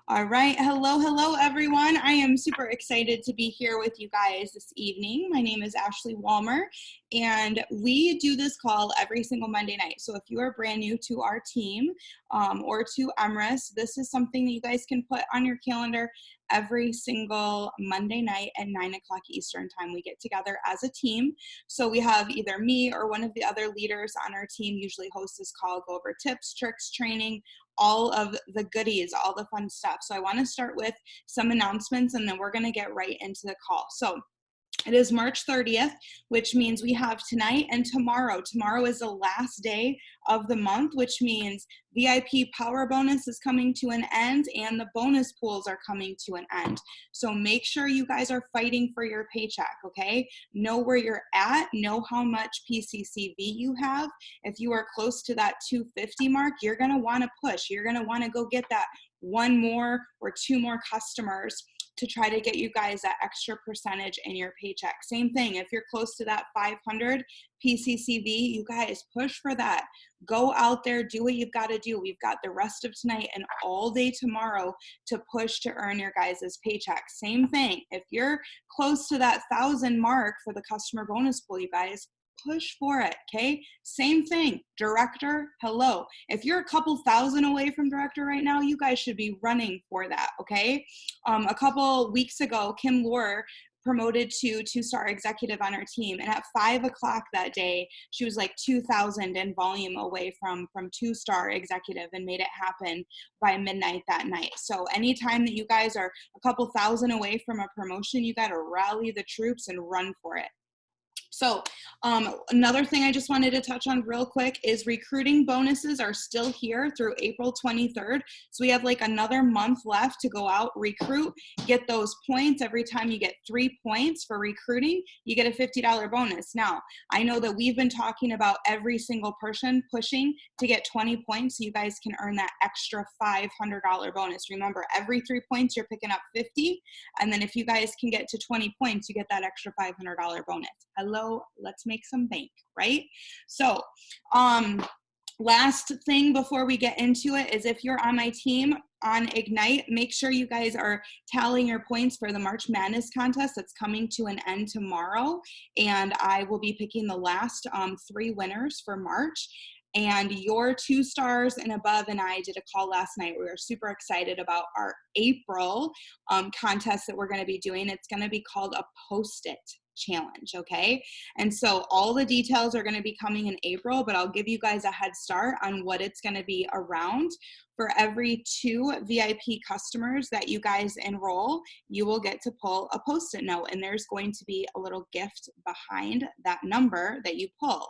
All right. Hello, everyone. I am super excited to be here with you guys this evening. My name is Ashley Walmer, and we do this call every single Monday night. So if you are brand new to our team or to Emrys, this is something that you guys can put on your calendar every single Monday night at 9 o'clock Eastern time. We get together as a team. So we have either me or one of the other leaders on our team usually host this call, go over tips, tricks, training, all of the goodies, all the fun stuff. So I want to start with some announcements, and then we're going to get right into the call. So it is March 30th, which means we have tonight and tomorrow. Tomorrow is the last day of the month, which means VIP Power Bonus is coming to an end and the bonus pools are coming to an end. So make sure you guys are fighting for your paycheck, okay? Know where you're at, know how much PCCV you have. If you are close to that 250 mark, you're gonna wanna push. You're gonna wanna go get that one more or two more customers to try to get you guys that extra percentage in your paycheck. Same thing, if you're close to that 500 PCCV, you guys push for that. Go out there, do what you've got to do. We've got the rest of tonight and all day tomorrow to push to earn your guys' paycheck. Same thing, if you're close to that 1,000 mark for the customer bonus pool, you guys, push for it, okay? Same thing, director, hello. If you're a couple thousand away from director right now, you guys should be running for that, okay? A couple weeks ago, Kim Lohr promoted to two-star executive on our team, and at 5 o'clock that day, she was like 2,000 in volume away from two-star executive and made it happen by midnight that night. So anytime that you guys are a couple thousand away from a promotion, you got to rally the troops and run for it. So another thing I just wanted to touch on real quick is recruiting bonuses are still here through April 23rd. So we have like another month left to go out, recruit, get those points. Every time you get 3 points for recruiting, you get a $50 bonus. Now, I know that we've been talking about every single person pushing to get 20 points so you guys can earn that extra $500 bonus. Remember, every 3 points, you're picking up 50. And then if you guys can get to 20 points, you get that extra $500 bonus. Hello, let's make some bank, right? So last thing before we get into it is if you're on my team on Ignite, make sure you guys are tallying your points for the March Madness contest that's coming to an end tomorrow. And I will be picking the last 3 winners for March. And your 2 stars and above and I did a call last night. We were super excited about our April contest that we're going to be doing. It's going to be called a Post-it challenge, okay? And so all the details are going to be coming in April, but I'll give you guys a head start on what it's going to be around. For every 2 VIP customers that you guys enroll, you will get to pull a Post-it note, and there's going to be a little gift behind that number that you pull.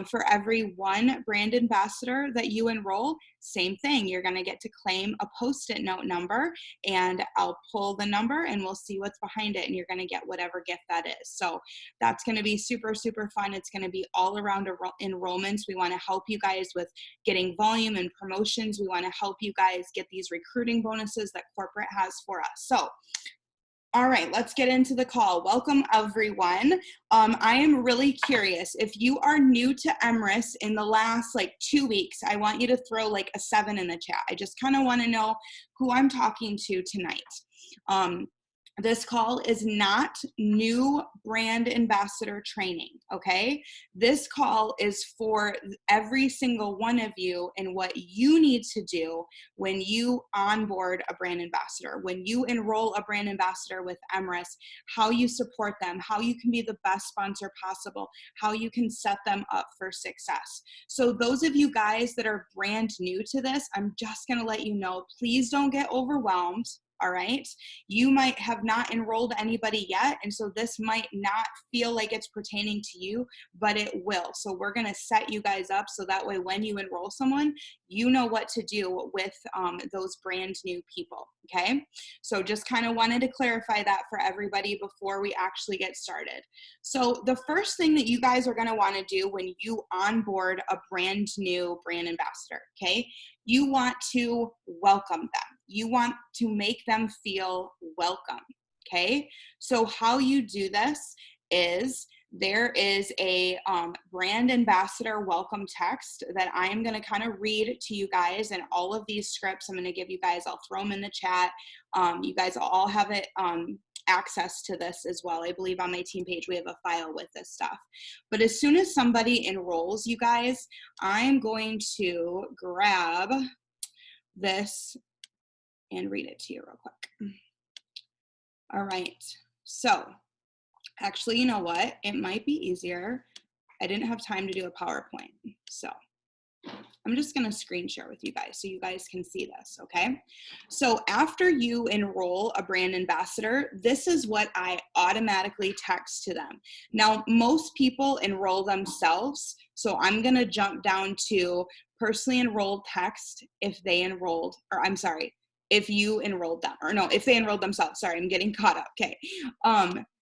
For every 1 brand ambassador that you enroll, same thing. You're going to get to claim a Post-it note number, and I'll pull the number and we'll see what's behind it, and you're going to get whatever gift that is. So that's going to be super, super fun. It's going to be all around enrollments. We want to help you guys with getting volume and promotions. We want to help you guys get these recruiting bonuses that corporate has for us. So all right, let's get into the call. Welcome, everyone. I am really curious. If you are new to Emrys in the last 2 weeks, I want you to throw like a 7 in the chat. I just kind of want to know who I'm talking to tonight. This call is not new brand ambassador training, okay? This call is for every single one of you and what you need to do when you onboard a brand ambassador, when you enroll a brand ambassador with Emrys, how you support them, how you can be the best sponsor possible, how you can set them up for success. So those of you guys that are brand new to this, I'm just gonna let you know, please don't get overwhelmed. All right. You might have not enrolled anybody yet. And so this might not feel like it's pertaining to you, but it will. So we're going to set you guys up so that way when you enroll someone, you know what to do with those brand new people. Okay. So just kind of wanted to clarify that for everybody before we actually get started. So the first thing that you guys are going to want to do when you onboard a brand new brand ambassador, okay, you want to welcome them. You want to make them feel welcome, okay? So how you do this is there is a brand ambassador welcome text that I am going to kind of read to you guys. And all of these scripts I'm going to give you guys, I'll throw them in the chat. You guys all have it access to this as well. I believe on my team page we have a file with this stuff. But as soon as somebody enrolls, you guys, I'm going to grab this and read it to you real quick. All right, so actually, you know what? It might be easier. I didn't have time to do a PowerPoint, so I'm just gonna screen share with you guys so you guys can see this, okay? So after you enroll a brand ambassador, this is what I automatically text to them. Now, most people enroll themselves, so I'm gonna jump down to personally enrolled text if they enrolled, or I'm sorry, if you enrolled them, or no, if they enrolled themselves, sorry, I'm getting caught up, okay.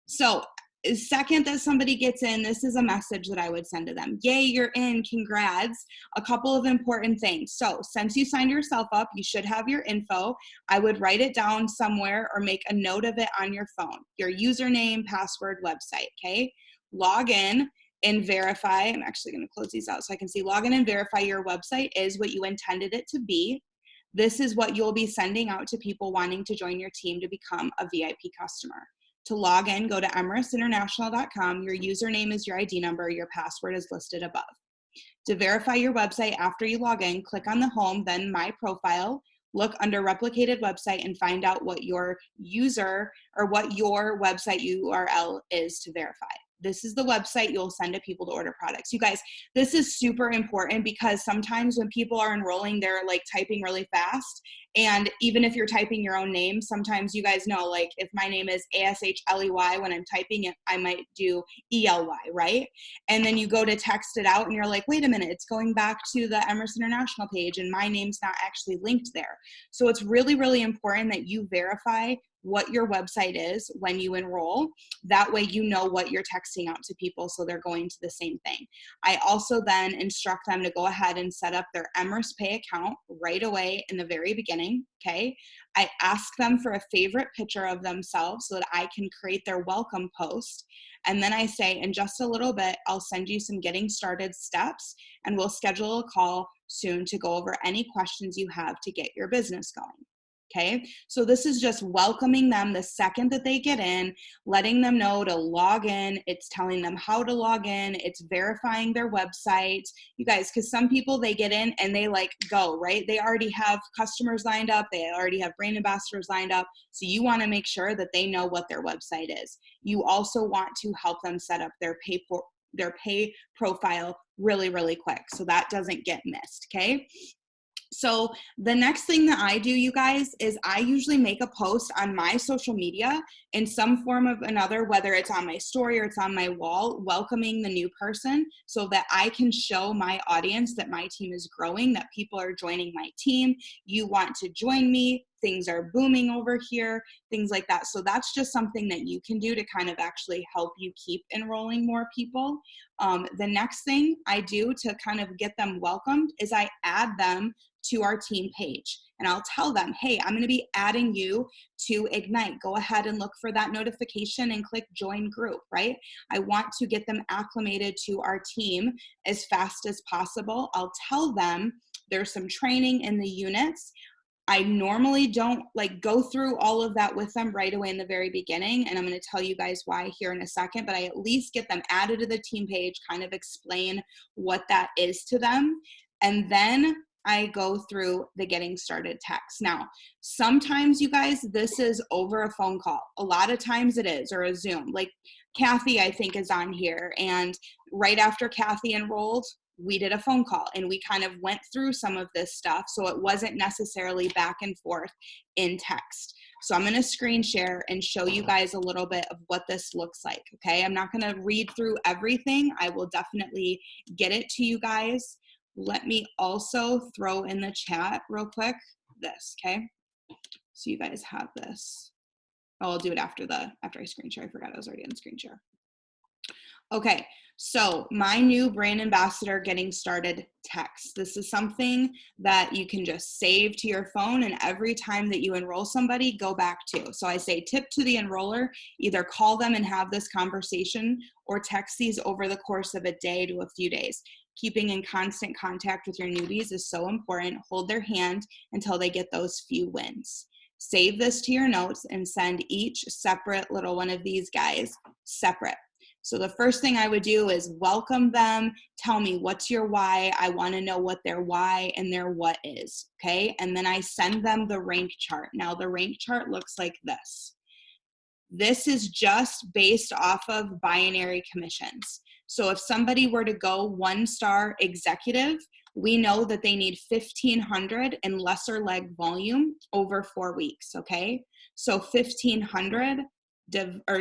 So the second that somebody gets in, this is a message that I would send to them. Yay, you're in, congrats. A couple of important things. So since you signed yourself up, you should have your info. I would write it down somewhere or make a note of it on your phone. Your username, password, website, okay? Log in and verify. I'm actually gonna close these out so I can see. Log in and verify your website is what you intended it to be. This is what you'll be sending out to people wanting to join your team to become a VIP customer. To log in, go to emiratesinternational.com. Your username is your ID number. Your password is listed above. To verify your website after you log in, click on the home, then my profile, look under replicated website and find out what your user or what your website URL is to verify. This is the website you'll send to people to order products. You guys, this is super important because sometimes when people are enrolling, they're like typing really fast. And even if you're typing your own name, sometimes you guys know, like if my name is ASHLEY, when I'm typing it, I might do ELY, right? And then you go to text it out and you're like, wait a minute, it's going back to the Emirates International page and my name's not actually linked there. So it's really, really important that you verify what your website is when you enroll. That way you know what you're texting out to people so they're going to the same thing. I also then instruct them to go ahead and set up their Emirates Pay account right away in the very beginning, okay? I ask them for a favorite picture of themselves so that I can create their welcome post. And then I say, in just a little bit, I'll send you some getting started steps and we'll schedule a call soon to go over any questions you have to get your business going. Okay, so this is just welcoming them the second that they get in, letting them know to log in. It's telling them how to log in. It's verifying their website. You guys, because some people, they get in and they like go, right? They already have customers lined up. They already have brand ambassadors lined up. So you want to make sure that they know what their website is. You also want to help them set up their pay profile really, really quick so that doesn't get missed, okay? So the next thing that I do, you guys, is I usually make a post on my social media in some form of another, whether it's on my story or it's on my wall, welcoming the new person so that I can show my audience that my team is growing, that people are joining my team. You want to join me. Things are booming over here, things like that. So that's just something that you can do to kind of actually help you keep enrolling more people. The next thing I do to kind of get them welcomed is I add them to our team page. And I'll tell them, hey, I'm gonna be adding you to Ignite. Go ahead and look for that notification and click join group, right? I want to get them acclimated to our team as fast as possible. I'll tell them there's some training in the units. I normally don't like go through all of that with them right away in the very beginning. And I'm going to tell you guys why here in a second, but I at least get them added to the team page, kind of explain what that is to them. And then I go through the getting started text. Now, sometimes you guys, this is over a phone call. A lot of times it is, or a Zoom. Like Kathy, I think, is on here. And right after Kathy enrolled, we did a phone call and we kind of went through some of this stuff. So it wasn't necessarily back and forth in text. So I'm going to screen share and show you guys a little bit of what this looks like. Okay. I'm not going to read through everything. I will definitely get it to you guys. Let me also throw in the chat real quick this. Okay. So you guys have this. Oh, I'll do it after I screen share. I forgot I was already in screen share. Okay, so my new brand ambassador getting started text. This is something that you can just save to your phone, and every time that you enroll somebody, go back to. So I say tip to the enroller, either call them and have this conversation or text these over the course of a day to a few days. Keeping in constant contact with your newbies is so important. Hold their hand until they get those few wins. Save this to your notes and send each separate little one of these guys separate. So the first thing I would do is welcome them, tell me what's your why. I want to know what their why and their what is, okay? And then I send them the rank chart. Now the rank chart looks like this. This is just based off of binary commissions. So if somebody were to go 1-star executive, we know that they need 1,500 in lesser leg volume over 4 weeks, okay? So 1,500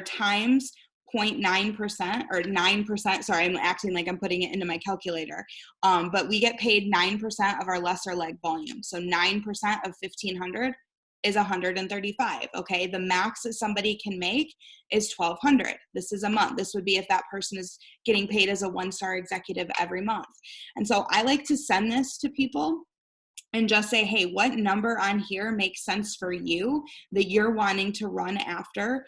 times 0.9% or 9%, sorry, I'm acting like I'm putting it into my calculator, but we get paid 9% of our lesser leg volume. So 9% of 1,500 is 135, okay? The max that somebody can make is 1,200. This is a month. This would be if that person is getting paid as a 1-star executive every month. And so I like to send this to people and just say, hey, what number on here makes sense for you that you're wanting to run after,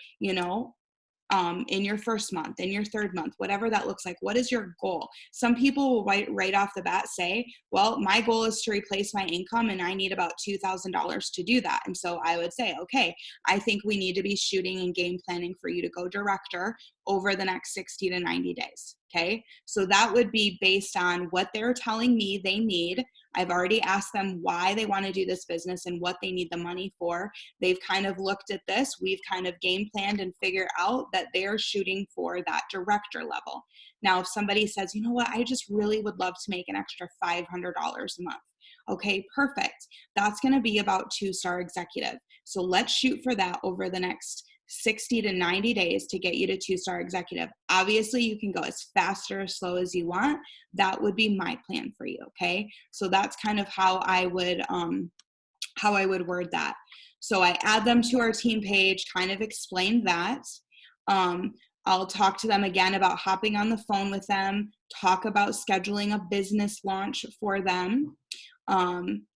in your first month, in your third month, whatever that looks like. What is your goal? Some people will right off the bat say, well, my goal is to replace my income and I need about $2,000 to do that. And so I would say, okay, I think we need to be shooting and game planning for you to go director over the next 60 to 90 days. Okay. So that would be based on what they're telling me they need. I've already asked them why they want to do this business and what they need the money for. They've kind of looked at this. We've kind of game planned and figured out that they're shooting for that director level. Now, if somebody says, you know what, I just really would love to make an extra $500 a month. Okay, perfect. That's going to be about 2-star executive. So let's shoot for that over the next 60 to 90 days to get you to 2-star executive. Obviously, you can go as fast or as slow as you want. That would be my plan for you, okay? So that's kind of how I would word that. So I add them to our team page, kind of explain that. I'll talk to them again about hopping on the phone with them, talk about scheduling a business launch for them,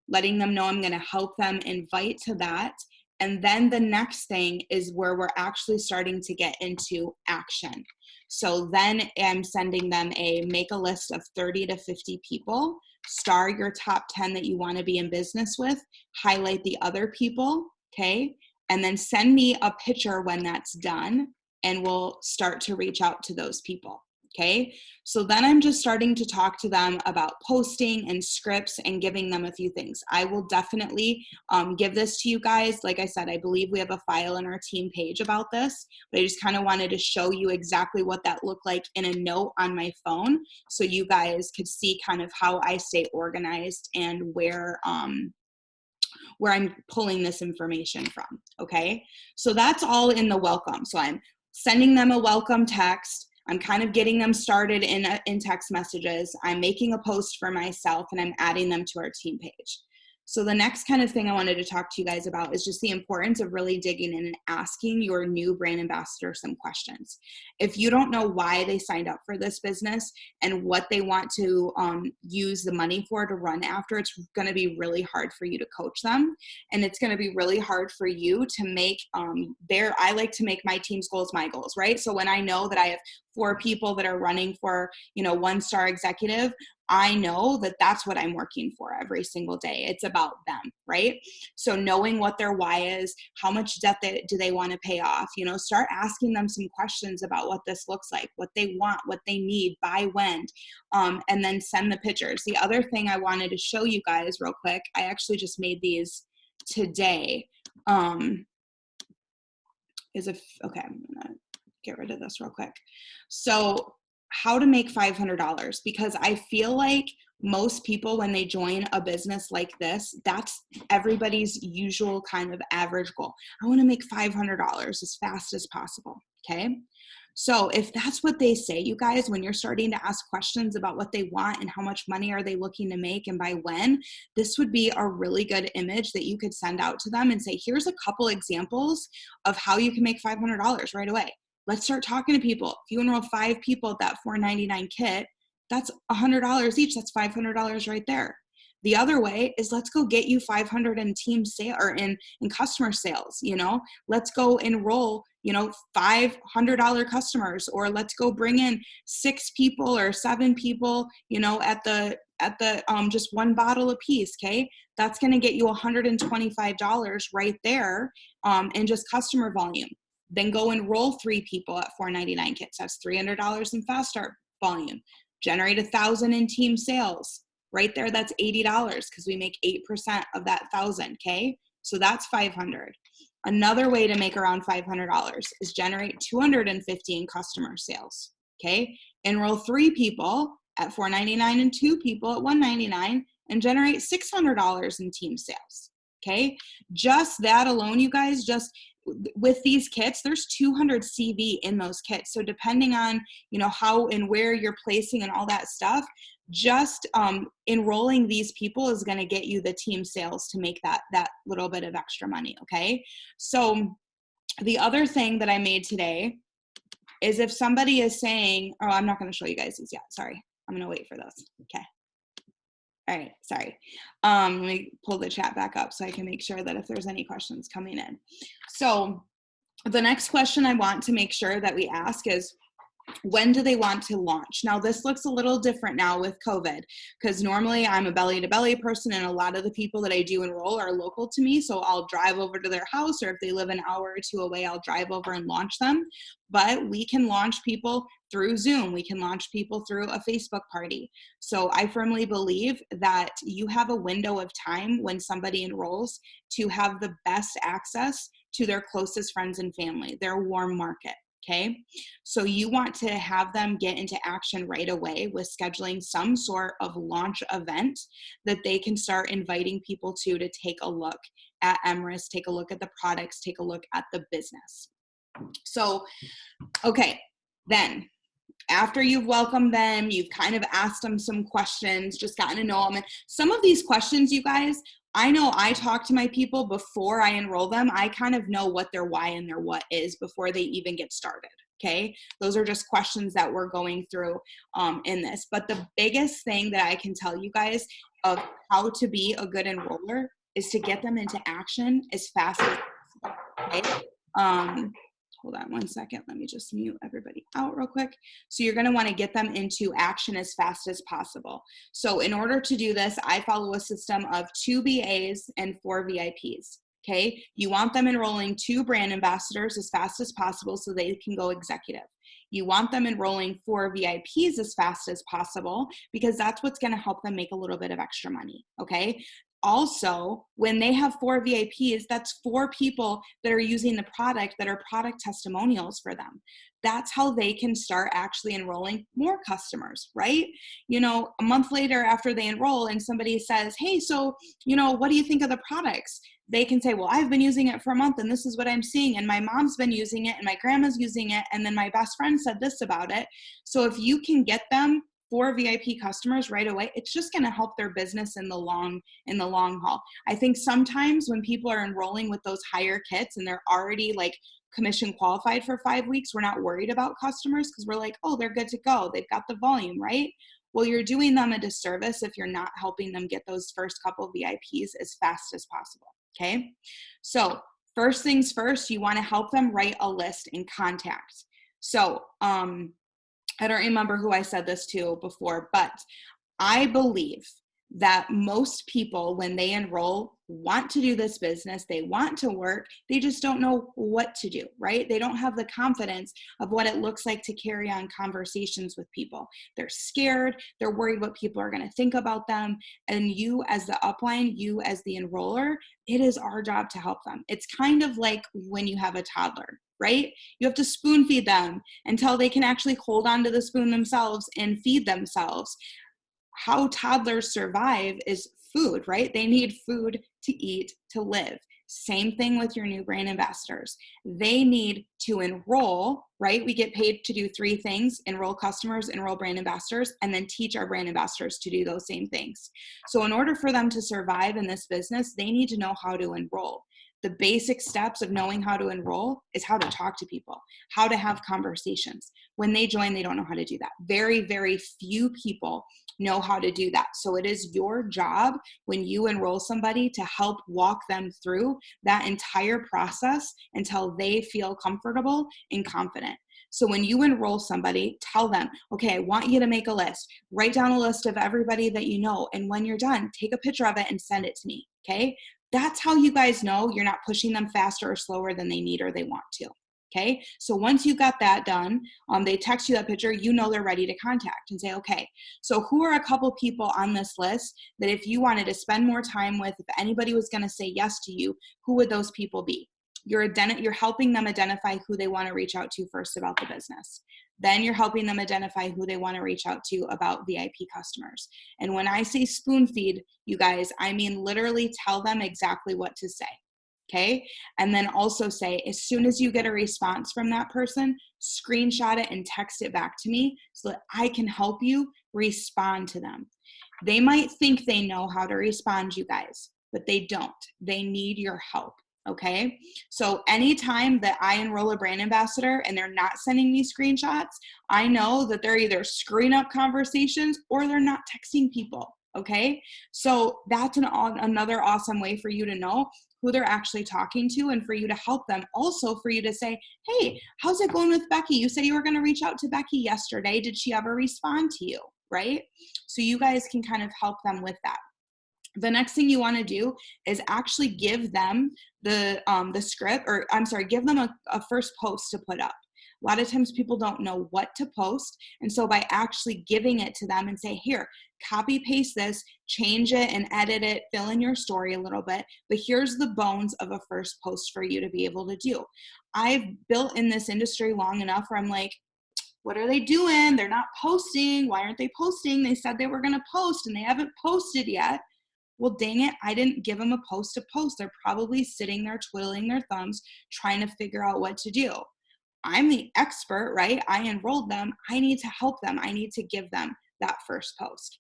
letting them know I'm going to help them invite to that. And then the next thing is where we're actually starting to get into action. So then I'm sending them make a list of 30 to 50 people, star your top 10 that you want to be in business with, highlight the other people, okay? And then send me a picture when that's done, and we'll start to reach out to those people. Okay, so then I'm just starting to talk to them about posting and scripts and giving them a few things. I will definitely give this to you guys. Like I said, I believe we have a file in our team page about this, but I just kind of wanted to show you exactly what that looked like in a note on my phone so you guys could see kind of how I stay organized and where I'm pulling this information from, okay? So that's all in the welcome. So I'm sending them a welcome text. I'm kind of getting them started in text messages. I'm making a post for myself and I'm adding them to our team page. So the next kind of thing I wanted to talk to you guys about is just the importance of really digging in and asking your new brand ambassador some questions. If you don't know why they signed up for this business and what they want to use the money for to run after, it's going to be really hard for you to coach them. And it's going to be really hard for you to make I like to make my team's goals my goals, right? So when I know that I have 4 people that are running for, 1-star executive, I know that that's what I'm working for every single day. It's about them, right? So knowing what their why is, how much debt do they want to pay off, start asking them some questions about what this looks like, what they want, what they need, by when, and then send the pictures. The other thing I wanted to show you guys real quick, I actually just made these today, okay, I'm gonna get rid of this real quick. So how to make $500, because I feel like most people, when they join a business like this, that's everybody's usual kind of average goal. I want to make $500 as fast as possible. Okay. So if that's what they say, you guys, when you're starting to ask questions about what they want and how much money are they looking to make and by when, this would be a really good image that you could send out to them and say, here's a couple examples of how you can make $500 right away. let's start talking to people. If you enroll 5 people at that $4.99 kit, that's $100 each. That's $500 right there. The other way is let's go get you 500 in team sale or in customer sales, let's go enroll, $500 customers, or let's go bring in 6 people or 7 people, at the just 1 bottle a piece. Okay. That's going to get you $125 right there in just customer volume. Then go enroll 3 people at $4.99 kits. That's $300 in fast start volume. Generate $1,000 in team sales. Right there, that's $80 because we make 8% of that 1,000, okay? So that's $500. Another way to make around $500 is generate $250 in customer sales, okay? Enroll 3 people at $4.99 and 2 people at $1.99 and generate $600 in team sales, okay? Just that alone, you guys, just with these kits, there's 200 CV in those kits. So depending on, how and where you're placing and all that stuff, just enrolling these people is going to get you the team sales to make that little bit of extra money. Okay. So the other thing that I made today is if somebody is saying, oh, I'm not going to show you guys these yet. Sorry. I'm going to wait for those. Okay. All right. Sorry. Let me pull the chat back up so I can make sure that if there's any questions coming in. So the next question I want to make sure that we ask is, when do they want to launch? Now, this looks a little different now with COVID, because normally I'm a belly-to-belly person, and a lot of the people that I do enroll are local to me, so I'll drive over to their house, or if they live an hour or 2 away, I'll drive over and launch them. But we can launch people through Zoom. We can launch people through a Facebook party. So I firmly believe that you have a window of time when somebody enrolls to have the best access to their closest friends and family, their warm market. Okay, so you want to have them get into action right away with scheduling some sort of launch event that they can start inviting people to take a look at Emrys, take a look at the products, take a look at the business. So, okay, then after you've welcomed them, you've kind of asked them some questions, just gotten to know them. And some of these questions, you guys, I know I talk to my people before I enroll them. I kind of know what their why and their what is before they even get started. Okay. Those are just questions that we're going through in this. But the biggest thing that I can tell you guys of how to be a good enroller is to get them into action as fast as possible. Okay. Hold on 1 second. Let me just mute everybody out real quick. So you're going to want to get them into action as fast as possible. So in order to do this, I follow a system of 2 BAs and 4 VIPs. Okay. You want them enrolling 2 brand ambassadors as fast as possible so they can go executive. You want them enrolling 4 VIPs as fast as possible because that's what's going to help them make a little bit of extra money. Okay. Also, when they have 4 VIPs, that's 4 people that are using the product that are product testimonials for them. That's how they can start actually enrolling more customers, right? A month later after they enroll and somebody says, hey, so, what do you think of the products? They can say, well, I've been using it for a month and this is what I'm seeing. And my mom's been using it and my grandma's using it. And then my best friend said this about it. So if you can get them 4 VIP customers right away, it's just going to help their business in the long haul. I think sometimes when people are enrolling with those higher kits and they're already like commission qualified for 5 weeks, we're not worried about customers because we're like, oh, they're good to go. They've got the volume, right? Well, you're doing them a disservice if you're not helping them get those first couple VIPs as fast as possible. Okay. So first things first, you want to help them write a list and contact. So, I don't remember who I said this to before, but I believe that most people, when they enroll, want to do this business, they want to work, they just don't know what to do, right? They don't have the confidence of what it looks like to carry on conversations with people. They're scared, they're worried what people are going to think about them. And you as the upline, you as the enroller, it is our job to help them. It's kind of like when you have a toddler, right? You have to spoon feed them until they can actually hold onto the spoon themselves and feed themselves. How toddlers survive is food, right? They need food to eat, to live. Same thing with your new brand ambassadors. They need to enroll, right? We get paid to do 3 things: enroll customers, enroll brand ambassadors, and then teach our brand ambassadors to do those same things. So in order for them to survive in this business, they need to know how to enroll. The basic steps of knowing how to enroll is how to talk to people, how to have conversations. When they join, they don't know how to do that. Very, very few people know how to do that. So it is your job when you enroll somebody to help walk them through that entire process until they feel comfortable and confident. So when you enroll somebody, tell them, okay, I want you to make a list. Write down a list of everybody that you know. And when you're done, take a picture of it and send it to me, okay? That's how you guys know you're not pushing them faster or slower than they need or they want to, okay? So once you got that done, they text you that picture, you know they're ready to contact and say, okay, so who are a couple people on this list that if you wanted to spend more time with, if anybody was gonna say yes to you, who would those people be? You're helping them identify who they want to reach out to first about the business. Then you're helping them identify who they want to reach out to about VIP customers. And when I say spoon feed, you guys, I mean literally tell them exactly what to say. Okay? And then also say, as soon as you get a response from that person, screenshot it and text it back to me so that I can help you respond to them. They might think they know how to respond, you guys, but they don't. They need your help. Okay, so anytime that I enroll a brand ambassador and they're not sending me screenshots, I know that they're either screwing up conversations or they're not texting people. Okay, so that's another awesome way for you to know who they're actually talking to and for you to help them. Also for you to say, hey, how's it going with Becky? You said you were going to reach out to Becky yesterday. Did she ever respond to you? Right? So you guys can kind of help them with that. The next thing you want to do is actually give them the script, or I'm sorry, give them a first post to put up. A lot of times people don't know what to post. And so by actually giving it to them and say, here, copy paste this, change it and edit it, fill in your story a little bit, but here's the bones of a first post for you to be able to do. I've built in this industry long enough where I'm like, what are they doing? They're not posting. Why aren't they posting? They said they were going to post and they haven't posted yet. Well, dang it, I didn't give them a post to post. They're probably sitting there twiddling their thumbs, trying to figure out what to do. I'm the expert, right? I enrolled them. I need to help them. I need to give them that first post.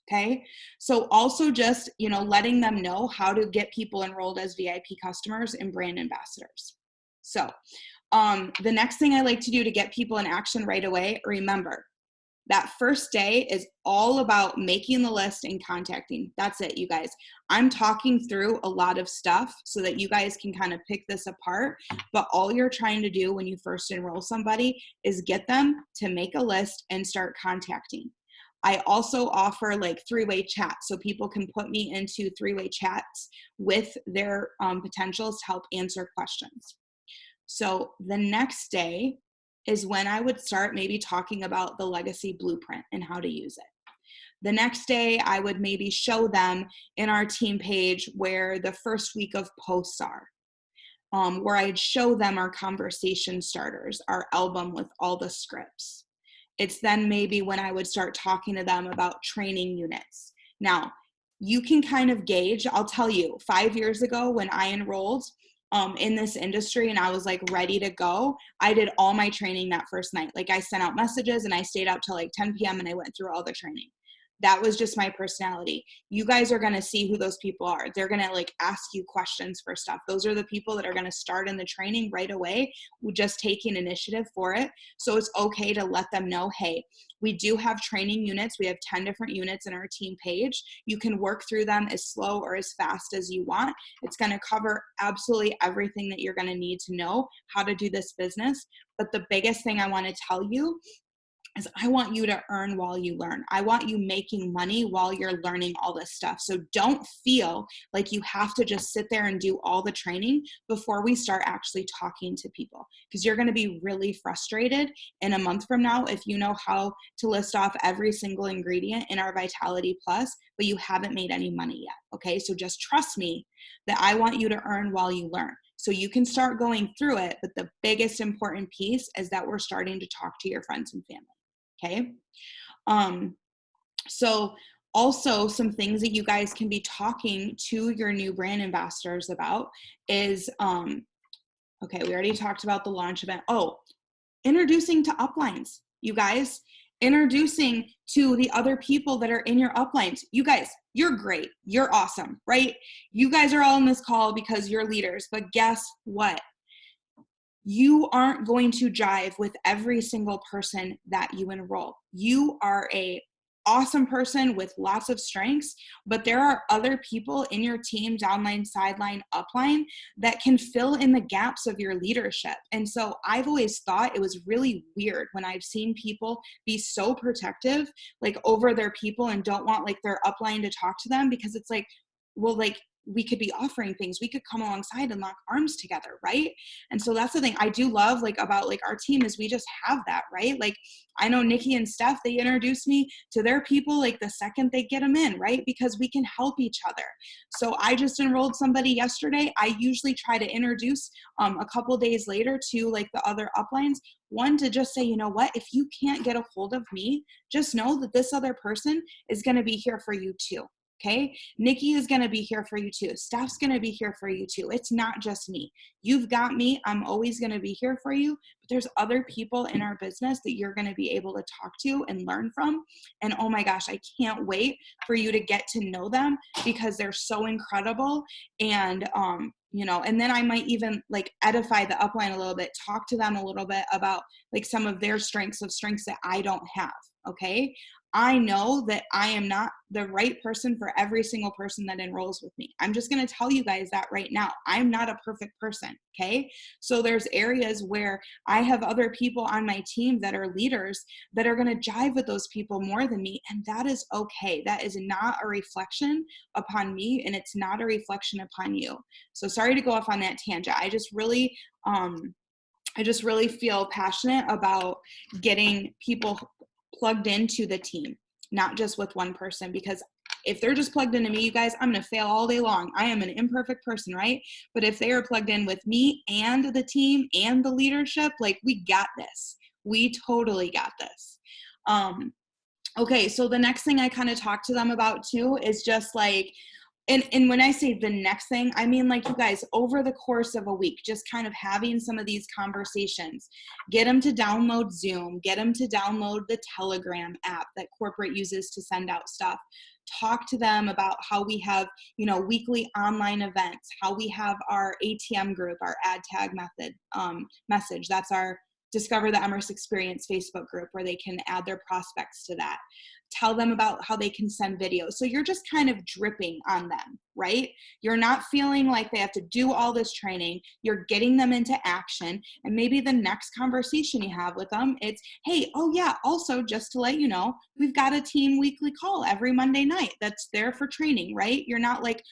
Okay. So also just, letting them know how to get people enrolled as VIP customers and brand ambassadors. So the next thing I like to do to get people in action right away, remember, that first day is all about making the list and contacting. That's it, you guys. I'm talking through a lot of stuff so that you guys can kind of pick this apart. But all you're trying to do when you first enroll somebody is get them to make a list and start contacting. I also offer like three-way chat so people can put me into three-way chats with their potentials to help answer questions. So the next day is when I would start maybe talking about the legacy blueprint and how to use it. The next day, I would maybe show them in our team page where the first week of posts are, where I'd show them our conversation starters, our album with all the scripts. It's then maybe when I would start talking to them about training units. Now, you can kind of gauge, I'll tell you, 5 years ago when I enrolled, in this industry and I was like ready to go, I did all my training that first night. Like I sent out messages and I stayed out till like 10 p.m. and I went through all the training. That was just my personality. You guys are going to see who those people are. They're going to like ask you questions for stuff. Those are the people that are going to start in the training right away, just taking initiative for it. So it's okay to let them know, hey, we do have training units. We have 10 different units in our team page. You can work through them as slow or as fast as you want. It's going to cover absolutely everything that you're going to need to know how to do this business. But the biggest thing I want to tell you is I want you to earn while you learn. I want you making money while you're learning all this stuff. So don't feel like you have to just sit there and do all the training before we start actually talking to people, because you're going to be really frustrated in a month from now if you know how to list off every single ingredient in our Vitality Plus, but you haven't made any money yet. Okay, so just trust me that I want you to earn while you learn. So you can start going through it, but the biggest important piece is that we're starting to talk to your friends and family. Okay. So also some things that you guys can be talking to your new brand ambassadors about is, okay, we already talked about the launch event. Oh, introducing to uplines, you guys. introducing to the other people that are in your uplines. You guys, you're great. You're awesome, right? You guys are all in this call because you're leaders, but guess what? You aren't going to jive with every single person that you enroll. You are a awesome person with lots of strengths, but there are other people in your team, downline, sideline, upline, that can fill in the gaps of your leadership. And so I've always thought it was really weird when I've seen people be so protective, like over their people, and don't want like their upline to talk to them, because it's like, well, like, we could be offering things, we could come alongside and lock arms together, right? And so that's the thing I do love like about like our team, is we just have that, right? Like I know Nikki and Steph, they introduce me to their people like the second they get them in, right? Because we can help each other. So I just enrolled somebody yesterday. I usually try to introduce a couple days later to like the other uplines. One, to just say, you know what, if you can't get a hold of me, just know that this other person is going to be here for you too. Okay. Nikki is going to be here for you too. Steph's going to be here for you too. It's not just me. You've got me. I'm always going to be here for you. But there's other people in our business that you're going to be able to talk to and learn from. And oh my gosh, I can't wait for you to get to know them, because they're so incredible. And, and then I might even like edify the upline a little bit, talk to them a little bit about like some of their strengths that I don't have. Okay. I know that I am not the right person for every single person that enrolls with me. I'm just going to tell you guys that right now. I'm not a perfect person, okay? So there's areas where I have other people on my team that are leaders that are going to jive with those people more than me, and that is okay. That is not a reflection upon me, and it's not a reflection upon you. So sorry to go off on that tangent. I just really feel passionate about getting people plugged into the team, not just with one person, because if they're just plugged into me, you guys, I'm going to fail all day long. I am an imperfect person, right? But if they are plugged in with me and the team and the leadership, like, we got this. We totally got this. Okay, so the next thing I kind of talk to them about too is just like, and when I say the next thing, I mean like, you guys, over the course of a week, just kind of having some of these conversations. Get them to download Zoom. Get them to download the Telegram app that corporate uses to send out stuff. Talk to them about how we have, weekly online events, how we have our ATM group, our ad tag message. That's our Discover the Emrys Experience Facebook group, where they can add their prospects to that. Tell them about how they can send videos. So you're just kind of dripping on them, right? You're not feeling like they have to do all this training. You're getting them into action. And maybe the next conversation you have with them, it's, hey, oh yeah, also just to let you know, we've got a team weekly call every Monday night that's there for training, right? You're not like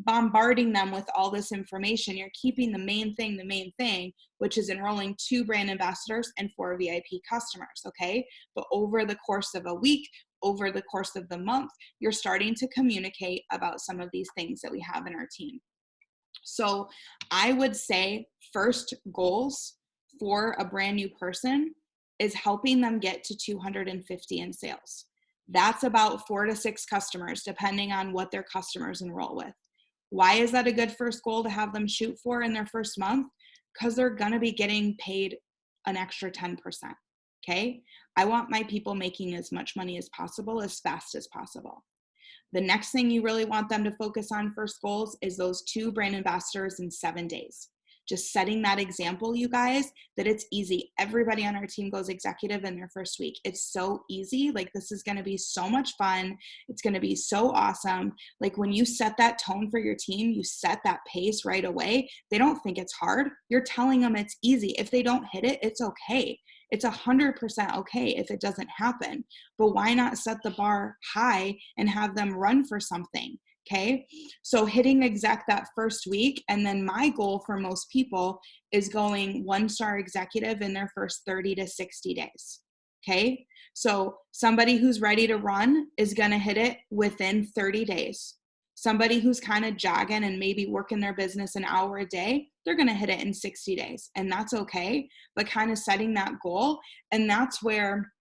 bombarding them with all this information. You're keeping the main thing, which is enrolling 2 brand ambassadors and 4 VIP customers, okay? But over the course of a week, over the course of the month, you're starting to communicate about some of these things that we have in our team. So I would say first goals for a brand new person is helping them get to 250 in sales. That's about 4 to 6 customers, depending on what their customers enroll with. Why is that a good first goal to have them shoot for in their first month? Because they're going to be getting paid an extra 10%. Okay. I want my people making as much money as possible, as fast as possible. The next thing you really want them to focus on first goals is those 2 brand ambassadors in 7 days. Just setting that example, you guys, that it's easy. Everybody on our team goes executive in their first week. It's so easy. Like, this is going to be so much fun. It's going to be so awesome. Like, when you set that tone for your team, you set that pace right away. They don't think it's hard. You're telling them it's easy. If they don't hit it, it's okay. It's 100% okay if it doesn't happen. But why not set the bar high and have them run for something? Okay, so hitting exec that first week, and then my goal for most people is going 1-star executive in their first 30 to 60 days. Okay, so somebody who's ready to run is going to hit it within 30 days. Somebody who's kind of jogging and maybe working their business an hour a day, they're going to hit it in 60 days. And that's okay, but kind of setting that goal. And that's where,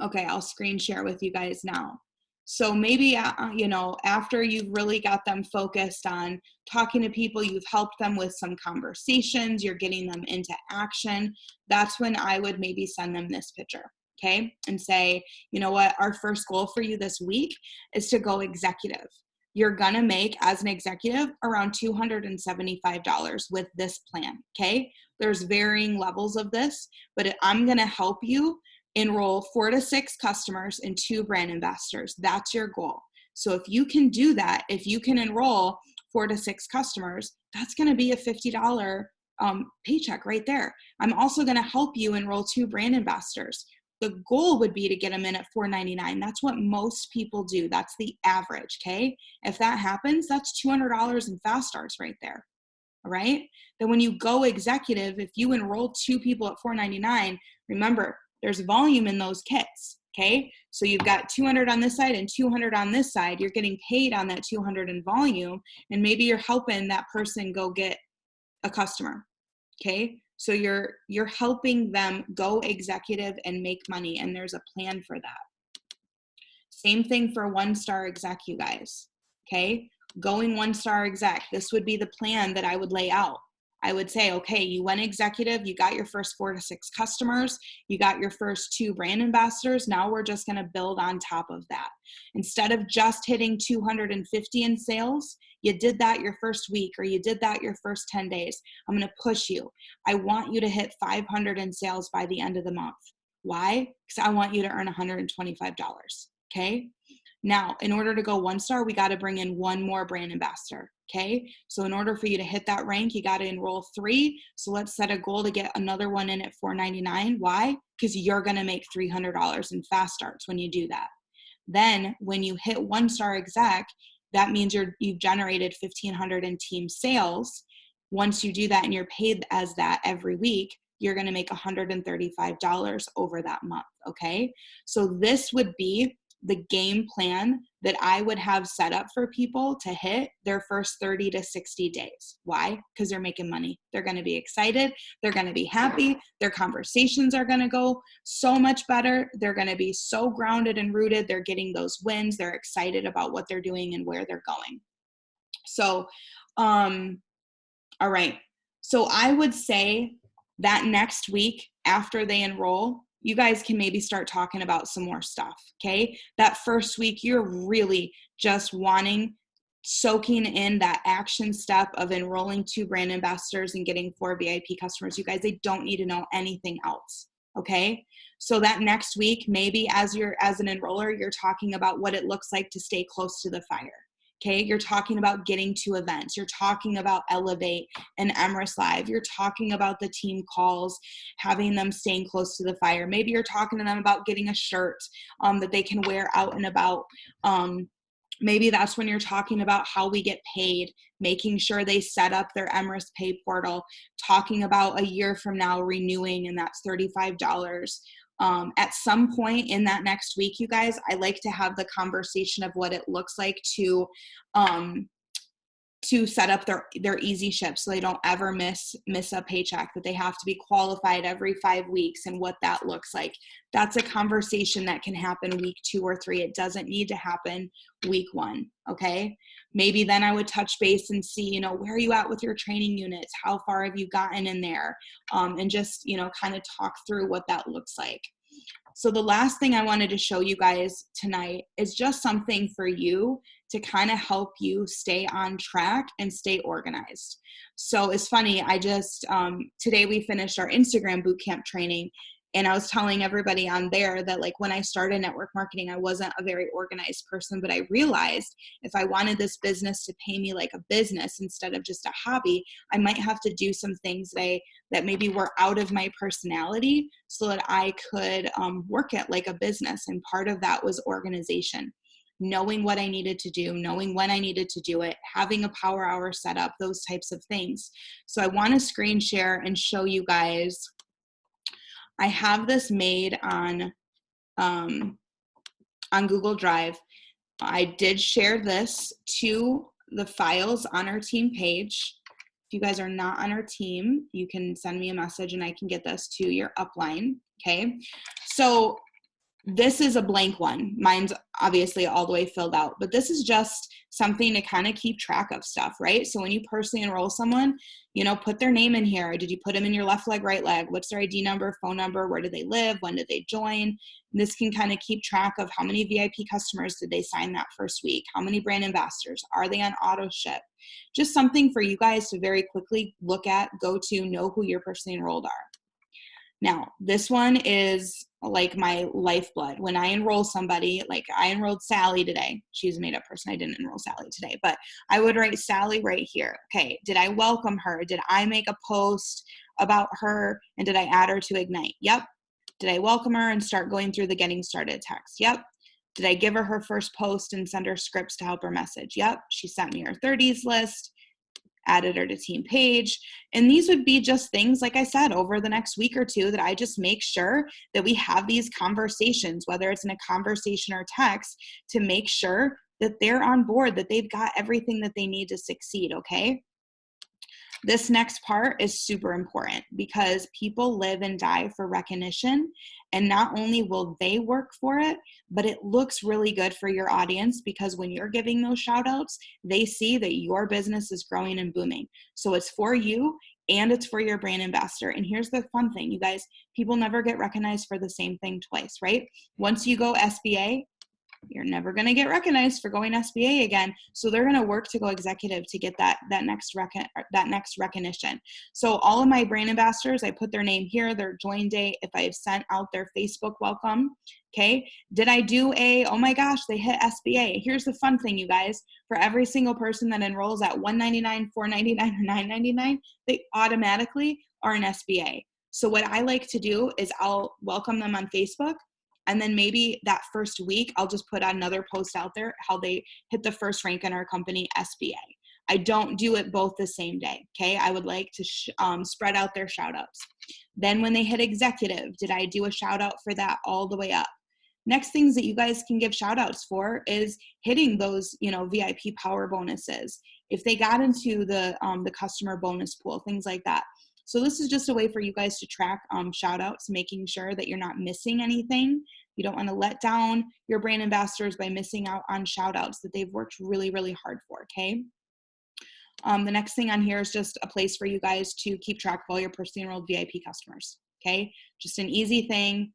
okay, I'll screen share with you guys now. So maybe, after you've really got them focused on talking to people, you've helped them with some conversations, you're getting them into action, that's when I would maybe send them this picture. okay, and say, you know what, our first goal for you this week is to go executive. You're gonna make, as an executive, around $275 with this plan, okay? There's varying levels of this, but I'm gonna help you enroll 4 to 6 customers and 2 brand ambassadors. That's your goal. So if you can do that, if you can enroll 4 to 6 customers, that's gonna be a $50 paycheck right there. I'm also gonna help you enroll 2 brand ambassadors. The goal would be to get them in at $499. That's what most people do. That's the average, okay? If that happens, that's $200 in fast starts right there, all right? Then when you go executive, if you enroll 2 people at $499, remember, there's volume in those kits, okay? So you've got 200 on this side and 200 on this side. You're getting paid on that 200 in volume, and maybe you're helping that person go get a customer, okay? So you're helping them go executive and make money, and there's a plan for that. Same thing for 1-star exec, you guys, okay? Going 1-star exec, this would be the plan that I would lay out. I would say, okay, you went executive, you got your first 4 to 6 customers, you got your first 2 brand ambassadors, now we're just gonna build on top of that. Instead of just hitting 250 in sales, you did that your first week, or you did that your first 10 days. I'm gonna push you. I want you to hit 500 in sales by the end of the month. Why? Because I want you to earn $125, okay? Now, in order to go 1-star, we got to bring in 1 more brand ambassador, okay? So in order for you to hit that rank, you got to enroll 3. So let's set a goal to get another one in at $499. Why? Because you're going to make $300 in fast starts when you do that. Then when you hit 1-star exec, that means you've generated $1,500 in team sales. Once you do that and you're paid as that every week, you're going to make $135 over that month, okay? So this would be the game plan that I would have set up for people to hit their first 30 to 60 days. Why? Because they're making money. They're going to be excited. They're going to be happy. Their conversations are going to go so much better. They're going to be so grounded and rooted. They're getting those wins. They're excited about what they're doing and where they're going. So, all right. So I would say that next week after they enroll, you guys can maybe start talking about some more stuff, okay? That first week, you're really just soaking in that action step of enrolling 2 brand ambassadors and getting 4 VIP customers. You guys, they don't need to know anything else, okay? So that next week, maybe as an enroller, you're talking about what it looks like to stay close to the fire. Okay, you're talking about getting to events. You're talking about Elevate and Emrys Live. You're talking about the team calls, having them staying close to the fire. Maybe you're talking to them about getting a shirt that they can wear out and about. Maybe that's when you're talking about how we get paid, making sure they set up their Emrys Pay portal, talking about a year from now renewing, and that's $35. At some point in that next week, you guys, I like to have the conversation of what it looks like to set up their easy ship so they don't ever miss a paycheck, that they have to be qualified every 5 weeks and what that looks like. That's a conversation that can happen week 2 or 3. It doesn't need to happen week 1, okay? Maybe then I would touch base and see, where are you at with your training units? How far have you gotten in there? And just, kind of talk through what that looks like. So the last thing I wanted to show you guys tonight is just something for you to kind of help you stay on track and stay organized. So it's funny, I just, today we finished our Instagram bootcamp training, and I was telling everybody on there that when I started network marketing, I wasn't a very organized person, but I realized if I wanted this business to pay me like a business instead of just a hobby, I might have to do some things that maybe were out of my personality so that I could work it like a business. And part of that was organization. Knowing what I needed to do, knowing when I needed to do it, having a power hour set up, those types of things. So I want to screen share and show you guys. I have this made on Google Drive. I did share this to the files on our team page. If you guys are not on our team, you can send me a message and I can get this to your upline, okay? So This is a blank one. Mine's obviously all the way filled out, but this is just something to kind of keep track of stuff, right? So when you personally enroll someone, you know, put their name in here. Did you put them in your left leg, right leg? What's their ID number, phone number? Where do they live? When did they join? This can kind of keep track of how many VIP customers did they sign that first week? How many brand ambassadors? Are they on auto ship? Just something for you guys to very quickly look at, go to, know who your personally enrolled are. Now, this one is like my lifeblood. When I enroll somebody, like I enrolled Sally today. She's a made-up person. I didn't enroll Sally today, but I would write Sally right here. Okay, did I welcome her? Did I make a post about her? And did I add her to Ignite? Yep. Did I welcome her and start going through the getting started text? Yep. Did I give her her first post and send her scripts to help her message? Yep. She sent me her 30s list. Added her to team page. And these would be just things, like I said, over the next week or two that I just make sure that we have these conversations, whether it's in a conversation or text, to make sure that they're on board, that they've got everything that they need to succeed, okay? This next part is super important because people live and die for recognition. And not only will they work for it, but it looks really good for your audience because when you're giving those shout outs, they see that your business is growing and booming. So it's for you and it's for your brand ambassador. And here's the fun thing, you guys, people never get recognized for the same thing twice, right? Once you go SBA, you're never going to get recognized for going SBA again. So they're going to work to go executive to get that next recognition. So all of my brand ambassadors, I put their name here, their join date, if I've sent out their Facebook welcome. Okay. Did I do oh my gosh, they hit SBA. Here's the fun thing, you guys, for every single person that enrolls at $199, $499, or $999, they automatically are an SBA. So what I like to do is I'll welcome them on Facebook. And then maybe that first week, I'll just put another post out there, how they hit the first rank in our company, SBA. I don't do it both the same day, okay? I would like to spread out their shout outs. Then when they hit executive, did I do a shout out for that all the way up? Next things that you guys can give shout outs for is hitting those, you know, VIP power bonuses. If they got into the customer bonus pool, things like that. So this is just a way for you guys to track shout outs, making sure that you're not missing anything. You don't want to let down your brand ambassadors by missing out on shout outs that they've worked really, really hard for, okay? The next thing on here is just a place for you guys to keep track of all your personally enrolled VIP customers, okay? Just an easy thing.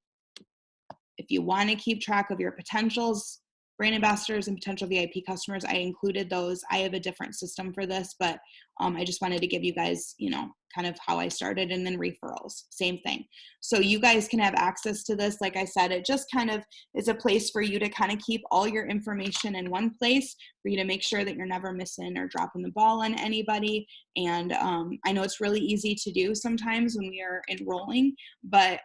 If you want to keep track of your potentials, brand ambassadors and potential VIP customers, I included those. I have a different system for this, but I just wanted to give you guys, you know, kind of how I started, and then referrals, same thing. So you guys can have access to this. Like I said, it just kind of is a place for you to kind of keep all your information in one place for you to make sure that you're never missing or dropping the ball on anybody. And I know it's really easy to do sometimes when we are enrolling, but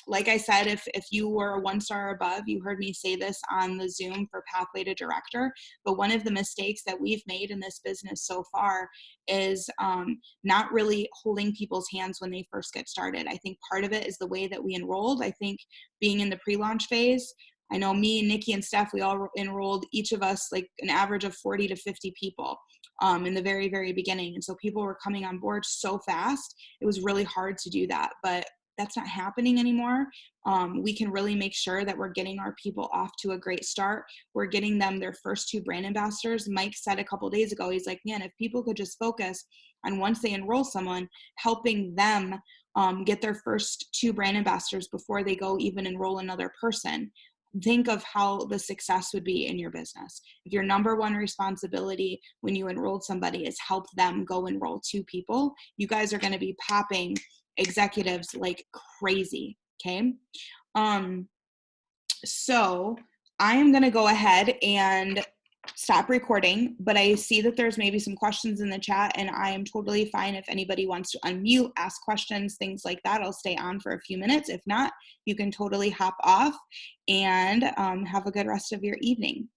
like I said, if you were a 1-star or above, you heard me say this on the Zoom for Pathway to Director, but one of the mistakes that we've made in this business so far is not really holding people's hands when they first get started. I think part of it is the way that we enrolled. I think being in the pre-launch phase, I know me, Nikki, and Steph, we all enrolled, each of us, like an average of 40 to 50 people in the very, very beginning. And so people were coming on board so fast, it was really hard to do that. But that's not happening anymore. We can really make sure that we're getting our people off to a great start. We're getting them their first 2 brand ambassadors. Mike said a couple days ago, he's like, man, if people could just focus on, once they enroll someone, helping them get their first 2 brand ambassadors before they go even enroll another person. Think of how the success would be in your business. If your number one responsibility when you enrolled somebody is help them go enroll 2 people, you guys are going to be popping executives like crazy, okay? So I am going to go ahead and stop recording, but I see that there's maybe some questions in the chat, and I am totally fine if anybody wants to unmute, ask questions, things like that. I'll stay on for a few minutes. If not, you can totally hop off and have a good rest of your evening.